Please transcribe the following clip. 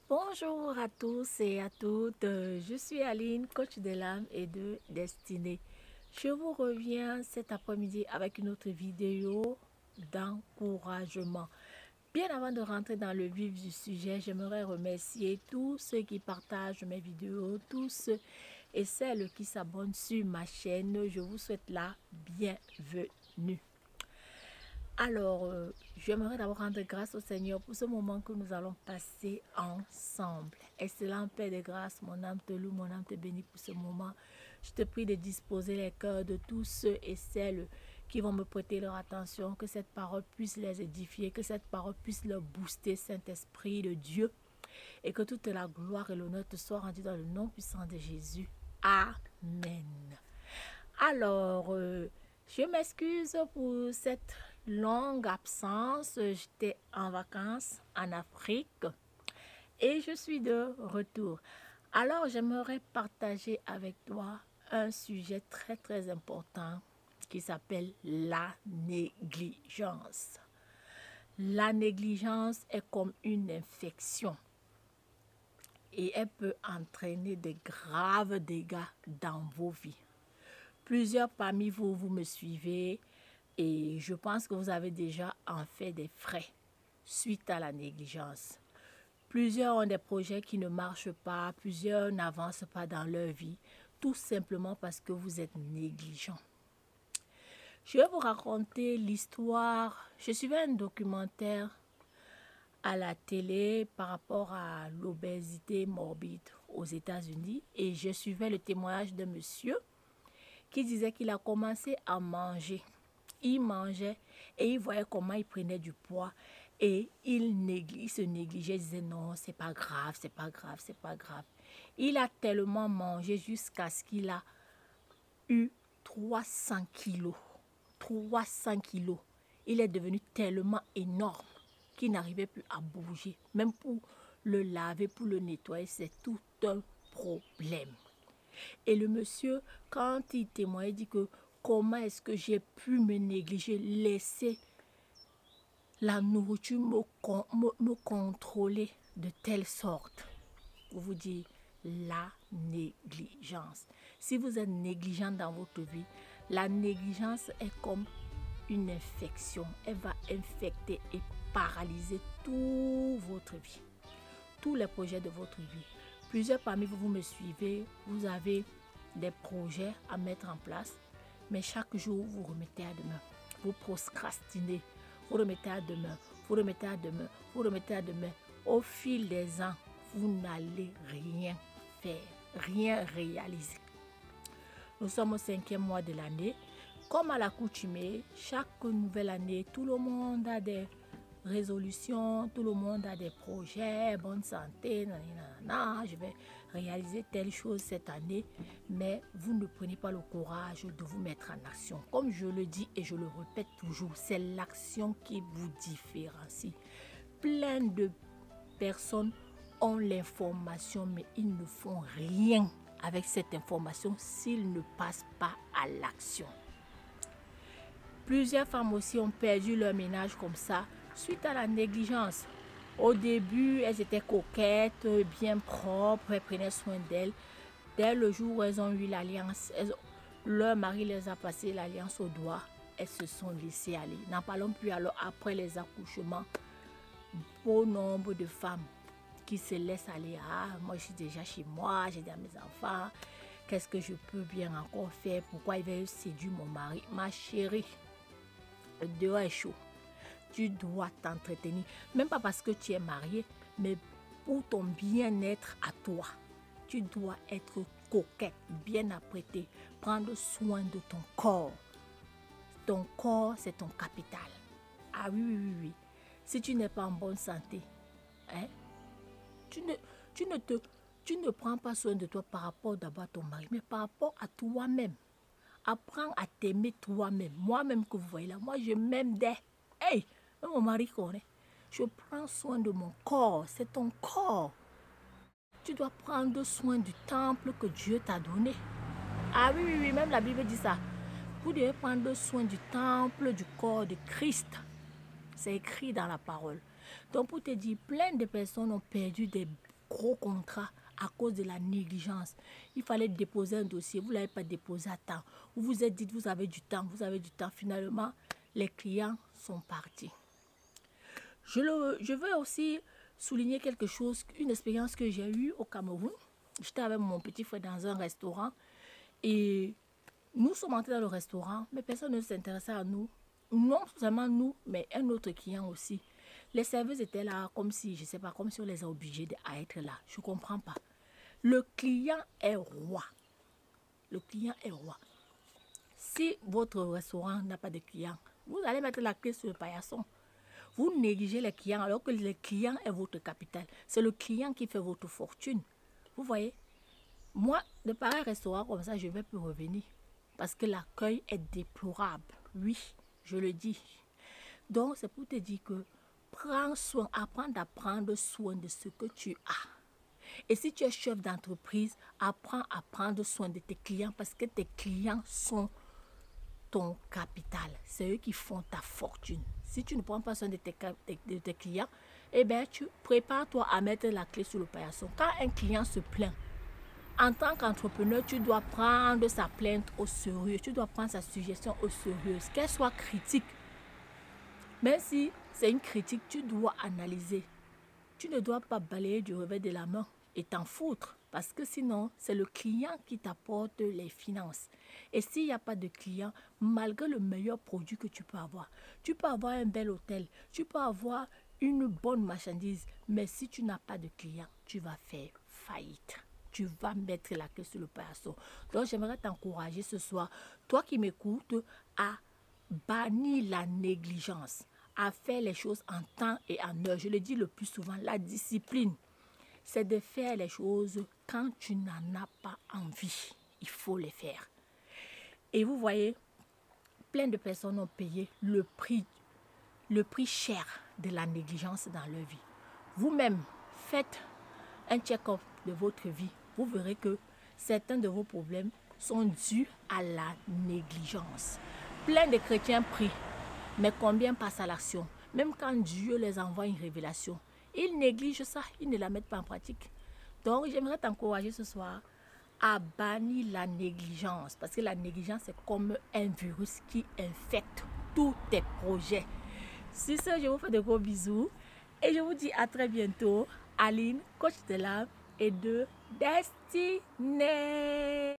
Bonjour à tous et à toutes, je suis Aline, coach de l'âme et de destinée. Je vous reviens cet après-midi avec une autre vidéo d'encouragement. Bien avant de rentrer dans le vif du sujet, j'aimerais remercier tous ceux qui partagent mes vidéos, tous ceux et celles qui s'abonnent sur ma chaîne. Je vous souhaite la bienvenue. Alors, j'aimerais d'abord rendre grâce au Seigneur pour ce moment que nous allons passer ensemble. Excellent Père de grâce, mon âme te loue, mon âme te bénit pour ce moment. Je te prie de disposer les cœurs de tous ceux et celles qui vont me prêter leur attention, que cette parole puisse les édifier, que cette parole puisse leur booster, Saint-Esprit de Dieu, et que toute la gloire et l'honneur te soient rendus dans le nom puissant de Jésus. Amen. Alors, je m'excuse pour cette longue absence. J'étais en vacances en Afrique et je suis de retour. Alors, j'aimerais partager avec toi un sujet très très important qui s'appelle la négligence. La négligence est comme une infection et elle peut entraîner de graves dégâts dans vos vies. Plusieurs parmi vous, vous me suivez et je pense que vous avez déjà en fait des frais suite à la négligence. Plusieurs ont des projets qui ne marchent pas, plusieurs n'avancent pas dans leur vie, tout simplement parce que vous êtes négligent. Je vais vous raconter l'histoire. Je suivais un documentaire à la télé par rapport à l'obésité morbide aux États-Unis et je suivais le témoignage de monsieur qui disait qu'il a commencé à manger. Il mangeait et il voyait comment il prenait du poids et il se négligeait, il disait non, c'est pas grave, c'est pas grave, c'est pas grave. Il a tellement mangé jusqu'à ce qu'il a eu 300 kilos. 300 kilos. Il est devenu tellement énorme qu'il n'arrivait plus à bouger. Même pour le laver, pour le nettoyer, c'est tout un problème. Et le monsieur, quand il témoignait, dit que comment est-ce que j'ai pu me négliger, laisser la nourriture me contrôler de telle sorte. Pour vous dire, la négligence. Si vous êtes négligent dans votre vie, la négligence est comme une infection. Elle va infecter et paralyser toute votre vie, tous les projets de votre vie. Plusieurs parmi vous, vous me suivez, vous avez des projets à mettre en place, mais chaque jour, vous remettez à demain. Vous procrastinez, vous remettez à demain, vous remettez à demain, vous remettez à demain. Au fil des ans, vous n'allez rien faire, rien réaliser. Nous sommes au 5e mois de l'année. Comme à l'accoutumée, chaque nouvelle année, tout le monde a des résolutions, tout le monde a des projets, bonne santé, nanana, je vais réaliser telle chose cette année, mais vous ne prenez pas le courage de vous mettre en action. Comme je le dis et je le répète toujours, c'est l'action qui vous différencie. Plein de personnes ont l'information, mais ils ne font rien avec cette information s'ils ne passent pas à l'action. Plusieurs femmes aussi ont perdu leur ménage comme ça, suite à la négligence. Au début, elles étaient coquettes, bien propres, elles prenaient soin d'elles. Dès le jour où elles ont eu l'alliance, leur mari les a passé l'alliance au doigt, elles se sont laissées aller. N'en parlons plus alors après les accouchements. Beau nombre de femmes qui se laissent aller. Ah, moi je suis déjà chez moi, j'ai déjà mes enfants. Qu'est-ce que je peux bien encore faire? Pourquoi il va séduire mon mari? Ma chérie, le dehors est chaud. Tu dois t'entretenir. Même pas parce que tu es marié, mais pour ton bien-être à toi. Tu dois être coquette, bien apprêtée. Prendre soin de ton corps. Ton corps, c'est ton capital. Ah oui, oui, oui, oui. Si tu n'es pas en bonne santé, hein, tu ne prends pas soin de toi par rapport d'abord à ton mari, mais par rapport à toi-même. Apprends à t'aimer toi-même. Moi-même que vous voyez là, moi je m'aime dès. Hey, mon mari connaît. Je prends soin de mon corps. C'est ton corps. Tu dois prendre soin du temple que Dieu t'a donné. Ah oui, oui, oui, même la Bible dit ça. Vous devez prendre soin du temple du corps de Christ. C'est écrit dans la parole. Donc pour te dire, plein de personnes ont perdu des gros contrats à cause de la négligence. Il fallait déposer un dossier, vous ne l'avez pas déposé à temps. Vous vous êtes dit, vous avez du temps, Finalement, les clients sont partis. Je veux aussi souligner quelque chose, une expérience que j'ai eue au Cameroun. J'étais avec mon petit frère dans un restaurant et nous sommes entrés dans le restaurant, mais personne ne s'intéressait à nous. Non seulement nous, mais un autre client aussi. Les serveuses étaient là comme si, je ne sais pas, comme si on les a obligés à être là. Je ne comprends pas. Le client est roi. Le client est roi. Si votre restaurant n'a pas de clients, vous allez mettre la clé sur le paillasson. Vous négligez les clients alors que le client est votre capital. C'est le client qui fait votre fortune. Vous voyez? Moi, de pareils restaurants comme ça, je ne vais plus revenir. Parce que l'accueil est déplorable. Oui, je le dis. Donc, c'est pour te dire que apprends à prendre soin de ce que tu as. Et si tu es chef d'entreprise, apprends à prendre soin de tes clients parce que tes clients sont ton capital. C'est eux qui font ta fortune. Si tu ne prends pas soin de tes clients, eh bien, tu prépares-toi à mettre la clé sur le paillasson. Quand un client se plaint, en tant qu'entrepreneur, tu dois prendre sa plainte au sérieux. Tu dois prendre sa suggestion au sérieux. Qu'elle soit critique. Même si c'est une critique, tu dois analyser. Tu ne dois pas balayer du revers de la main et t'en foutre. Parce que sinon, c'est le client qui t'apporte les finances. Et s'il n'y a pas de client, malgré le meilleur produit que tu peux avoir un bel hôtel, tu peux avoir une bonne marchandise. Mais si tu n'as pas de client, tu vas faire faillite. Tu vas mettre la clé sur le paillasson. Donc, j'aimerais t'encourager ce soir, toi qui m'écoutes, à bannir la négligence, à faire les choses en temps et en heure. Je le dis le plus souvent, la discipline, c'est de faire les choses quand tu n'en as pas envie. Il faut les faire. Et vous voyez, plein de personnes ont payé le prix cher de la négligence dans leur vie. Vous-même, faites un check-up de votre vie. Vous verrez que certains de vos problèmes sont dus à la négligence. Plein de chrétiens prient, mais combien passent à l'action? Même quand Dieu les envoie une révélation, ils négligent ça, ils ne la mettent pas en pratique. Donc, j'aimerais t'encourager ce soir à bannir la négligence. Parce que la négligence, c'est comme un virus qui infecte tous tes projets. Sur ce, je vous fais de gros bisous. Et je vous dis à très bientôt. Aline, coach de l'âme et de destinée.